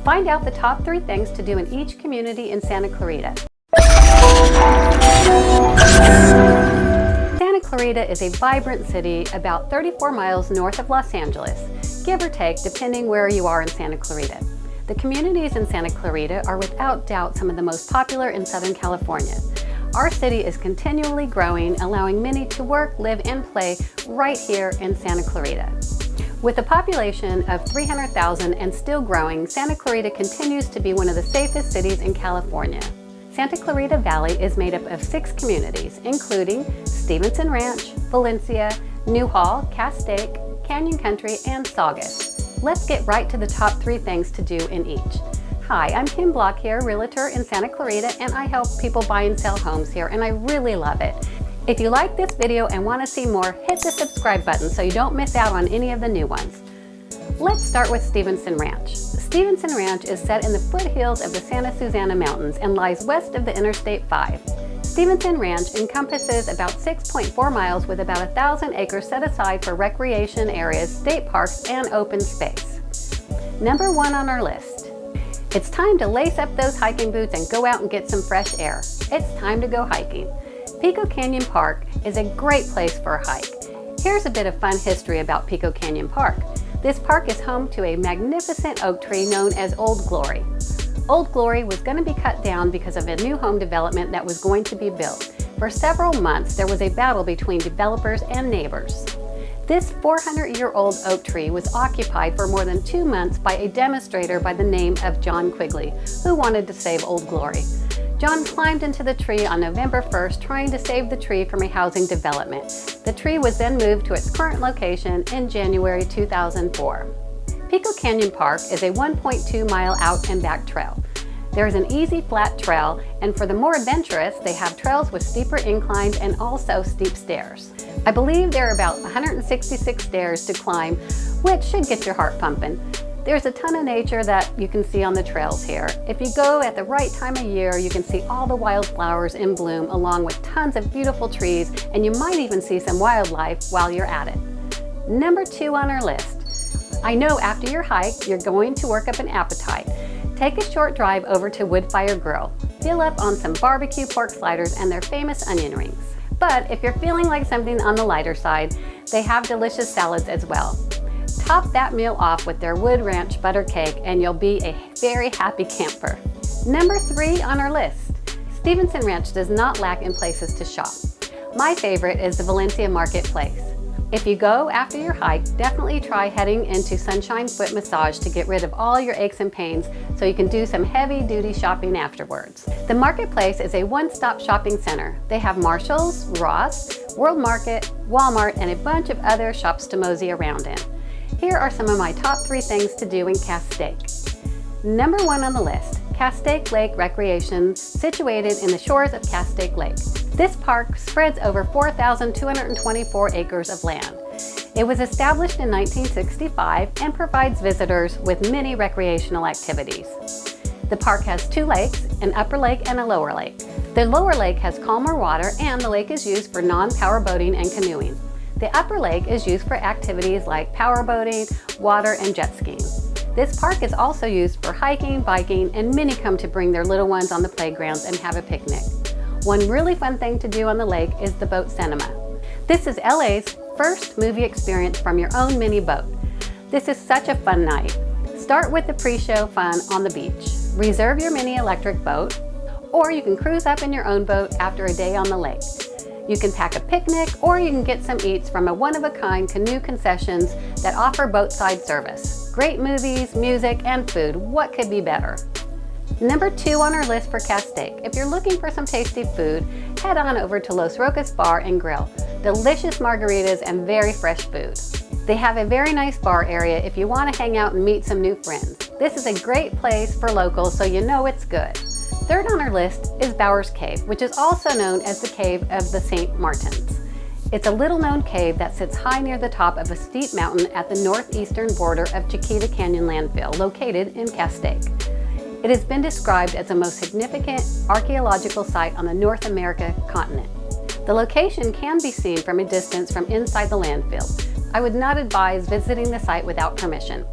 Find out the top 3 things to do in each community in Santa Clarita. Santa Clarita is a vibrant city about 34 miles north of Los Angeles, give or take depending where you are in Santa Clarita. The communities in Santa Clarita are without doubt some of the most popular in Southern California. Our city is continually growing, allowing many to work, live, and play right here in Santa Clarita. With a population of 300,000 and still growing, Santa Clarita continues to be one of the safest cities in California. Santa Clarita Valley is made up of 6 communities, including Stevenson Ranch, Valencia, Newhall, Castaic, Canyon Country, and Saugus. Let's get right to the top 3 things to do in each. Hi, I'm Kim Block here, realtor in Santa Clarita, and I help people buy and sell homes here, and I really love it. If you like this video and want to see more, hit the subscribe button so you don't miss out on any of the new ones. Let's start with Stevenson Ranch. Stevenson Ranch is set in the foothills of the Santa Susana Mountains and lies west of the Interstate 5. Stevenson Ranch encompasses about 6.4 miles with about 1,000 acres set aside for recreation areas, state parks, and open space. Number 1 on our list. It's time to lace up those hiking boots and go out and get some fresh air. It's time to go hiking. Pico Canyon Park is a great place for a hike. Here's a bit of fun history about Pico Canyon Park. This park is home to a magnificent oak tree known as Old Glory. Old Glory was going to be cut down because of a new home development that was going to be built. For several months, there was a battle between developers and neighbors. This 400-year-old oak tree was occupied for more than 2 months by a demonstrator by the name of John Quigley, who wanted to save Old Glory. John climbed into the tree on November 1st, trying to save the tree from a housing development. The tree was then moved to its current location in January 2004. Pico Canyon Park is a 1.2-mile out and back trail. There is an easy flat trail, and for the more adventurous, they have trails with steeper inclines and also steep stairs. I believe there are about 166 stairs to climb, which should get your heart pumping. There's a ton of nature that you can see on the trails here. If you go at the right time of year, you can see all the wildflowers in bloom along with tons of beautiful trees, and you might even see some wildlife while you're at it. Number 2 on our list. I know after your hike, you're going to work up an appetite. Take a short drive over to Woodfire Grill. Fill up on some barbecue pork sliders and their famous onion rings. But if you're feeling like something on the lighter side, they have delicious salads as well. Top that meal off with their Wood Ranch butter cake and you'll be a very happy camper. Number 3 on our list. Stevenson Ranch does not lack in places to shop. My favorite is the Valencia Marketplace. If you go after your hike, definitely try heading into Sunshine Foot Massage to get rid of all your aches and pains so you can do some heavy-duty shopping afterwards. The Marketplace is a one-stop shopping center. They have Marshalls, Ross, World Market, Walmart, and a bunch of other shops to mosey around in. Here are some of my top 3 things to do in Castaic. Number 1 on the list, Castaic Lake Recreation, situated in the shores of Castaic Lake. This park spreads over 4,224 acres of land. It was established in 1965 and provides visitors with many recreational activities. The park has 2 lakes, an upper lake and a lower lake. The lower lake has calmer water and the lake is used for non-power boating and canoeing. The upper lake is used for activities like power boating, water, and jet skiing. This park is also used for hiking, biking, and many come to bring their little ones on the playgrounds and have a picnic. One really fun thing to do on the lake is the boat cinema. This is LA's first movie experience from your own mini boat. This is such a fun night. Start with the pre-show fun on the beach. Reserve your mini electric boat, or you can cruise up in your own boat after a day on the lake. You can pack a picnic, or you can get some eats from a one-of-a-kind canoe concessions that offer boatside service. Great movies, music, and food. What could be better? Number 2 on our list for Castaic. If you're looking for some tasty food, head on over to Los Rocas Bar and Grill. Delicious margaritas and very fresh food. They have a very nice bar area if you want to hang out and meet some new friends. This is a great place for locals, so you know it's good. 3rd on our list is Bowers Cave, which is also known as the Cave of the St. Martins. It's a little-known cave that sits high near the top of a steep mountain at the northeastern border of Chiquita Canyon landfill, located in Castaic. It has been described as the most significant archaeological site on the North America continent. The location can be seen from a distance from inside the landfill. I would not advise visiting the site without permission.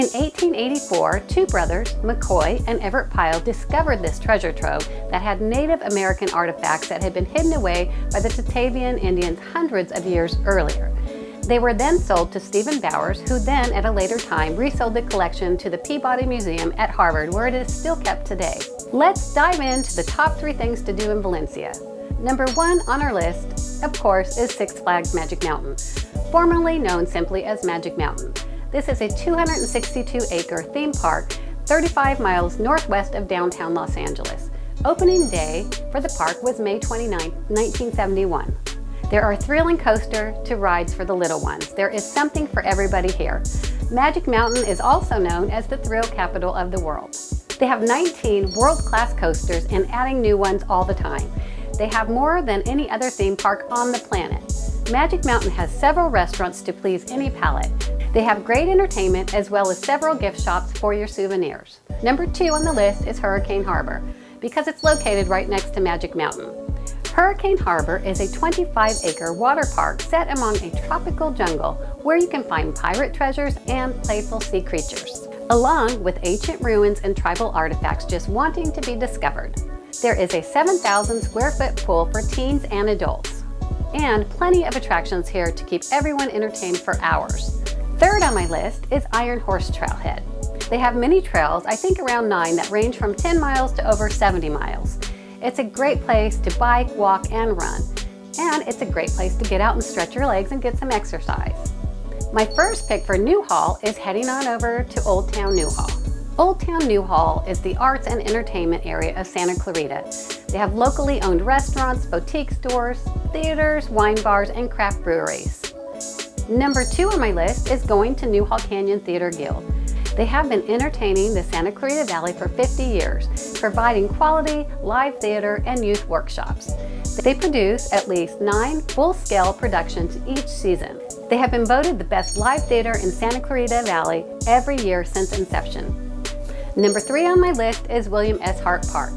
In 1884, two brothers, McCoy and Everett Pyle, discovered this treasure trove that had Native American artifacts that had been hidden away by the Tatavian Indians hundreds of years earlier. They were then sold to Stephen Bowers, who then, at a later time, resold the collection to the Peabody Museum at Harvard, where it is still kept today. Let's dive into the top 3 things to do in Valencia. Number 1 on our list, of course, is Six Flags Magic Mountain, formerly known simply as Magic Mountain. This is a 262-acre theme park 35 miles northwest of downtown Los Angeles. Opening day for the park was May 29, 1971. There are thrilling coaster to rides for the little ones. There is something for everybody here. Magic Mountain is also known as the thrill capital of the world. They have 19 world-class coasters and adding new ones all the time. They have more than any other theme park on the planet. Magic Mountain has several restaurants to please any palate. They have great entertainment as well as several gift shops for your souvenirs. Number 2 on the list is Hurricane Harbor, because it's located right next to Magic Mountain. Hurricane Harbor is a 25-acre water park set among a tropical jungle where you can find pirate treasures and playful sea creatures, along with ancient ruins and tribal artifacts just wanting to be discovered. There is a 7,000 square foot pool for teens and adults, and plenty of attractions here to keep everyone entertained for hours. Third on my list is Iron Horse Trailhead. They have many trails, I think around 9, that range from 10 miles to over 70 miles. It's a great place to bike, walk, and run. And it's a great place to get out and stretch your legs and get some exercise. My first pick for Newhall is heading on over to Old Town Newhall. Old Town Newhall is the arts and entertainment area of Santa Clarita. They have locally owned restaurants, boutique stores, theaters, wine bars, and craft breweries. Number 2 on my list is going to Newhall Canyon Theater Guild. They have been entertaining the Santa Clarita Valley for 50 years, providing quality live theater and youth workshops. They produce at least 9 full-scale productions each season. They have been voted the best live theater in Santa Clarita Valley every year since inception. Number 3 on my list is William S. Hart Park.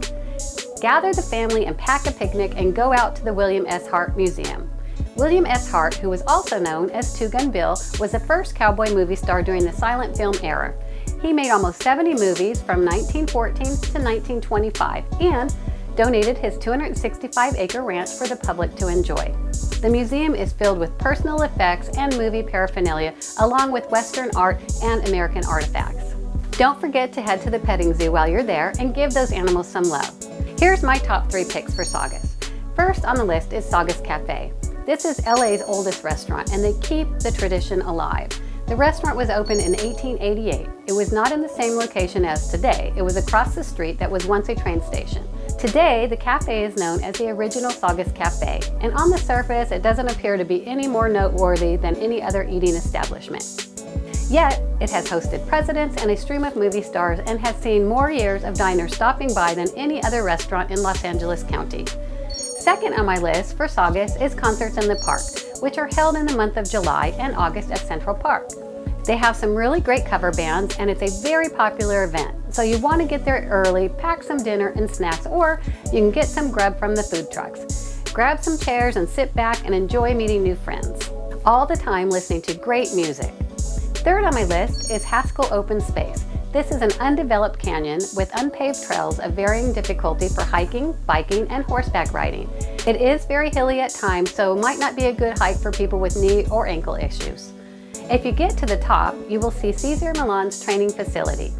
Gather the family and pack a picnic and go out to the William S. Hart Museum. William S. Hart, who was also known as Two Gun Bill, was the first cowboy movie star during the silent film era. He made almost 70 movies from 1914 to 1925 and donated his 265-acre ranch for the public to enjoy. The museum is filled with personal effects and movie paraphernalia, along with Western art and American artifacts. Don't forget to head to the petting zoo while you're there and give those animals some love. Here's my top 3 picks for Saugus. First on the list is Saugus Café. This is LA's oldest restaurant, and they keep the tradition alive. The restaurant was opened in 1888. It was not in the same location as today. It was across the street that was once a train station. Today, the cafe is known as the original Saugus Café, and on the surface, it doesn't appear to be any more noteworthy than any other eating establishment. Yet, it has hosted presidents and a stream of movie stars and has seen more years of diners stopping by than any other restaurant in Los Angeles County. Second on my list for Saugus is Concerts in the Park, which are held in the month of July and August at Central Park. They have some really great cover bands, and it's a very popular event. So you want to get there early, pack some dinner and snacks, or you can get some grub from the food trucks. Grab some chairs and sit back and enjoy meeting new friends. All the time listening to great music. Third on my list is Haskell Open Space. This is an undeveloped canyon with unpaved trails of varying difficulty for hiking, biking, and horseback riding. It is very hilly at times, so might not be a good hike for people with knee or ankle issues. If you get to the top, you will see Cesar Millan's training facility.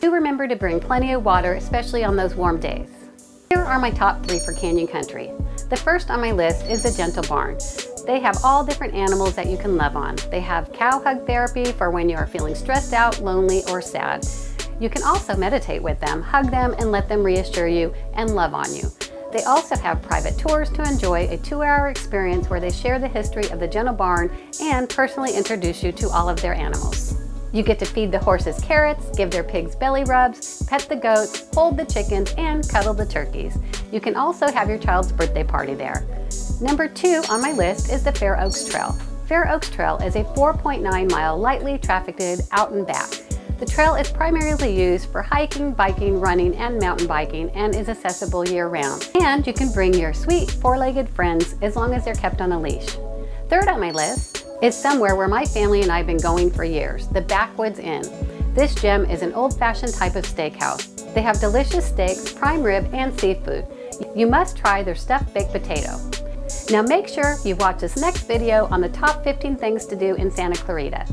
Do remember to bring plenty of water, especially on those warm days. Here are my top 3 for Canyon Country. The first on my list is the Gentle Barn. They have all different animals that you can love on. They have cow hug therapy for when you are feeling stressed out, lonely, or sad. You can also meditate with them, hug them, and let them reassure you and love on you. They also have private tours to enjoy, a 2-hour experience where they share the history of the Gentle Barn and personally introduce you to all of their animals. You get to feed the horses carrots, give their pigs belly rubs, pet the goats, hold the chickens, and cuddle the turkeys. You can also have your child's birthday party there. Number 2 on my list is the Fair Oaks Trail. Fair Oaks Trail is a 4.9-mile lightly trafficked out and back. The trail is primarily used for hiking, biking, running, and mountain biking and is accessible year-round. And you can bring your sweet 4-legged friends as long as they're kept on a leash. Third on my list is somewhere where my family and I have been going for years, the Backwoods Inn. This gem is an old-fashioned type of steakhouse. They have delicious steaks, prime rib, and seafood. You must try their stuffed baked potato. Now make sure you watch this next video on the top 15 things to do in Santa Clarita.